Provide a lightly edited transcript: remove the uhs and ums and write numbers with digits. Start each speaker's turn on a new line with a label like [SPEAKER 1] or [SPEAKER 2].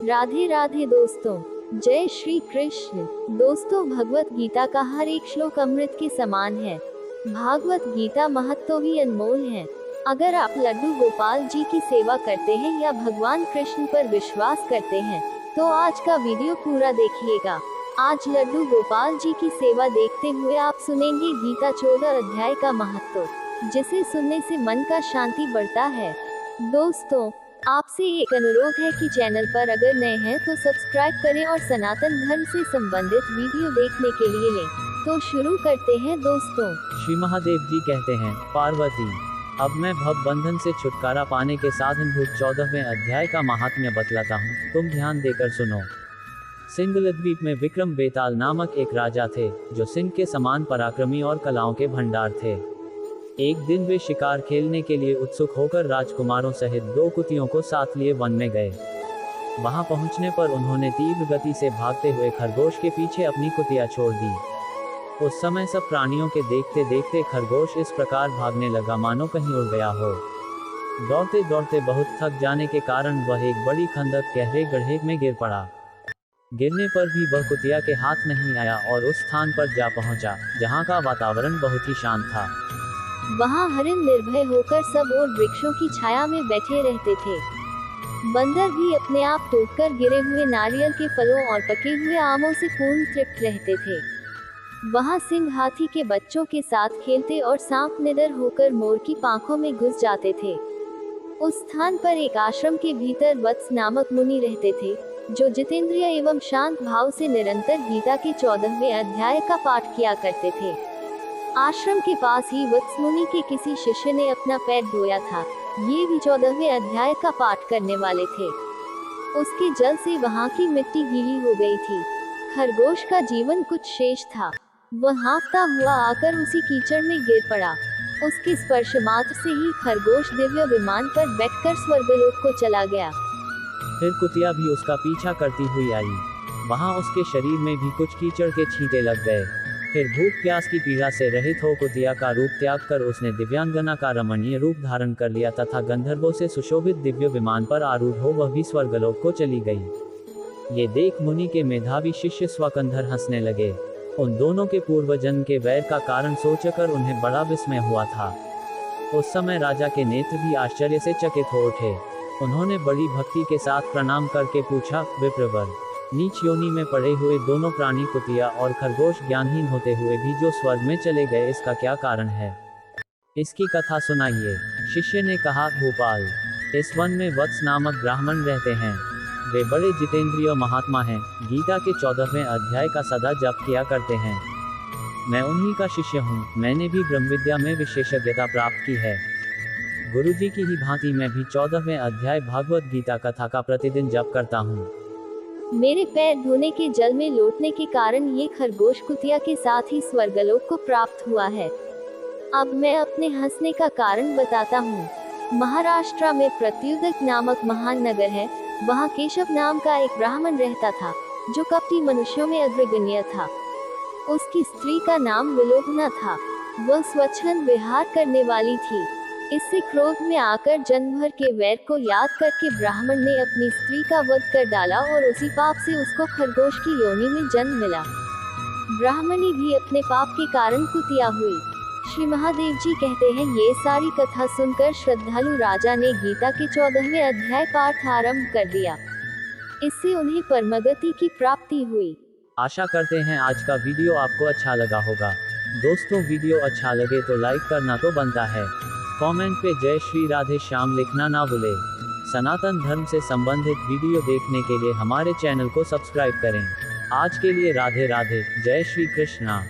[SPEAKER 1] राधे राधे दोस्तों, जय श्री कृष्ण। दोस्तों, भगवत गीता का हर एक श्लोक अमृत के समान है। भागवत गीता महत्व ही अनमोल है। अगर आप लड्डू गोपाल जी की सेवा करते हैं या भगवान कृष्ण पर विश्वास करते हैं तो आज का वीडियो पूरा देखिएगा। आज लड्डू गोपाल जी की सेवा देखते हुए आप सुनेंगे गीता 14 अध्याय का महत्व, जिसे सुनने से मन का शांति बढ़ता है। दोस्तों, आपसे एक अनुरोध है कि चैनल पर अगर नए हैं तो सब्सक्राइब करें और सनातन धर्म से संबंधित वीडियो देखने के लिए लें। तो शुरू करते हैं दोस्तों।
[SPEAKER 2] श्री महादेव जी कहते हैं, पार्वती, अब मैं भव बंधन से छुटकारा पाने के साधनभूत 14वें अध्याय का महात्म्य बतलाता हूँ, तुम ध्यान देकर सुनो। सिंगल द्वीप में विक्रम बेताल नामक एक राजा थे, जो सिंह के समान पराक्रमी और कलाओं के भंडार थे। एक दिन वे शिकार खेलने के लिए उत्सुक होकर राजकुमारों सहित 2 कुतियों को साथ लिए वन में गए। वहां पहुंचने पर उन्होंने तीव्र गति से भागते हुए खरगोश के पीछे अपनी कुतिया छोड़ दी। उस समय सब प्राणियों के देखते देखते खरगोश इस प्रकार भागने लगा मानो कहीं उड़ गया हो। दौड़ते दौड़ते बहुत थक जाने के कारण वह एक बड़ी खंदक गहरे गड्ढे में गिर पड़ा। गिरने पर भी वह कुतिया के हाथ नहीं आया और उस स्थान पर जा पहुंचा जहां का वातावरण बहुत ही शांत था।
[SPEAKER 1] वहाँ हरिण निर्भय होकर सब और वृक्षों की छाया में बैठे रहते थे। बंदर भी अपने आप टूटकर गिरे हुए नारियल के फलों और पके हुए आमों से पूर्ण तृप्त रहते थे। वहाँ सिंह हाथी के बच्चों के साथ खेलते और सांप निडर होकर मोर की पांखों में घुस जाते थे। उस स्थान पर एक आश्रम के भीतर वत्स नामक मुनि रहते थे, जो जितेंद्रिय एवं शांत भाव से निरंतर गीता के 14वें अध्याय का पाठ किया करते थे। आश्रम के पास ही वत्स मुनि के किसी शिष्य ने अपना पैर धोया था। ये भी 14वें अध्याय का पाठ करने वाले थे। उसके जल से वहाँ की मिट्टी गीली हो गई थी। खरगोश का जीवन कुछ शेष था। वह हाँफता हुआ आकर उसी कीचड़ में गिर पड़ा। उसके स्पर्श मात्र से ही खरगोश दिव्य विमान पर बैठकर स्वर्गलोक को चला गया।
[SPEAKER 2] फिर कुतिया भी उसका पीछा करती हुई आई। वहाँ उसके शरीर में भी कुछ कीचड़ के छींटे लग गए। फिर भूख प्यास की पीड़ा से रहित हो कुतिया का रूप त्याग कर उसने दिव्यांगना का रमणीय रूप धारण कर लिया तथा गंधर्वों से सुशोभित दिव्य विमान पर आरूढ़ हो वह भी स्वर्गलोक को चली गई। ये देख मुनि के मेधावी शिष्य स्वकंधर हंसने लगे। उन दोनों के पूर्व जन्म के वैर का कारण सोचकर उन्हें बड़ा विस्मय हुआ था। उस समय राजा के नेत्र भी आश्चर्य से चकित हो उठे। उन्होंने बड़ी भक्ति के साथ प्रणाम करके पूछा, विप्रवर, नीच योनि में पड़े हुए दोनों प्राणी कुतिया और खरगोश ज्ञानहीन होते हुए भी जो स्वर्ग में चले गए, इसका क्या कारण है? इसकी कथा सुनाइए। शिष्य ने कहा, गोपाल, इस वन में वत्स नामक ब्राह्मण रहते हैं। वे बड़े जितेंद्रिय महात्मा हैं, गीता के 14वें अध्याय का सदा जप किया करते हैं। मैं उन्हीं का शिष्य हूँ। मैंने भी ब्रह्म विद्या में विशेषज्ञता प्राप्त की है। गुरुजी की ही भांति मैं भी 14वें अध्याय भागवत गीता कथा का प्रतिदिन जप करता हूँ।
[SPEAKER 1] मेरे पैर धोने के जल में लौटने के कारण ये खरगोश कुतिया के साथ ही स्वर्गलोक को प्राप्त हुआ है। अब मैं अपने हंसने का कारण बताता हूँ। महाराष्ट्र में प्रत्युदक नामक महान नगर है। वहाँ केशव नाम का एक ब्राह्मण रहता था, जो कपटी मनुष्यों में अग्रगण्य था। उसकी स्त्री का नाम विलोभना था। वह स्वच्छंद विहार करने वाली थी। इससे क्रोध में आकर जन्म भर के वैर को याद करके ब्राह्मण ने अपनी स्त्री का वध कर डाला और उसी पाप से उसको खरगोश की योनि में जन्म मिला। ब्राह्मणी भी अपने पाप के कारण कुतिया हुई। श्री महादेव जी कहते हैं, ये सारी कथा सुनकर श्रद्धालु राजा ने गीता के 14वें अध्याय पाठ आरंभ कर दिया। इससे उन्हें परमगति की प्राप्ति हुई।
[SPEAKER 2] आशा करते हैं आज का वीडियो आपको अच्छा लगा होगा। दोस्तों, वीडियो अच्छा लगे तो लाइक करना तो बनता है। कमेंट पे जय श्री राधे श्याम लिखना ना भूले। सनातन धर्म से संबंधित वीडियो देखने के लिए हमारे चैनल को सब्सक्राइब करें। आज के लिए राधे राधे, जय श्री कृष्णा।